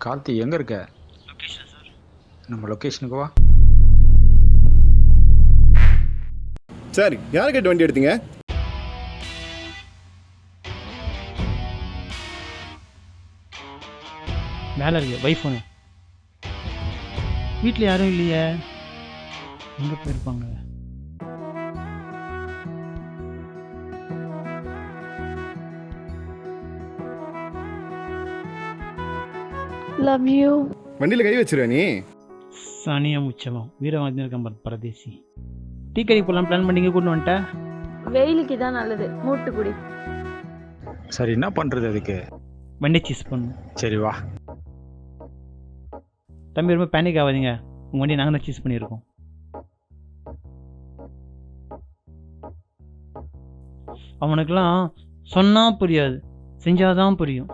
கார்த்தி எங்கே இருக்க? Location sir. நம்ம லொக்கேஷனுக்கு வா. சார் யார் கேட்டு வண்டி எடுத்தீங்க? மேலே இருக்கு வைஃப் ஒன்று. வீட்டில் யாரும் இல்லையே, எங்கே போயிருப்பாங்க? Love you. வண்டியில் கை வச்சிருவ நீ? சனியா முச்சமாக வீரவாதி இருக்கான் பரதேசி. டீ கறி போகலாம் பிளான் பண்ணிங்க கூட்டு வந்துட்டேன். வெயிலுக்கு தான் நல்லது, மூட்டு குடி. சரி, என்ன பண்ணுறது அதுக்கு? வண்டி சீஸ் பண்ணும். சரி வா. தம்பி ரொம்ப பேனிக் ஆகாதீங்க, உங்கள் வண்டியை நாங்கள் தான் சீஸ் பண்ணியிருக்கோம். அவனுக்கெல்லாம் சொன்னால் புரியாது, செஞ்சாதான் புரியும்.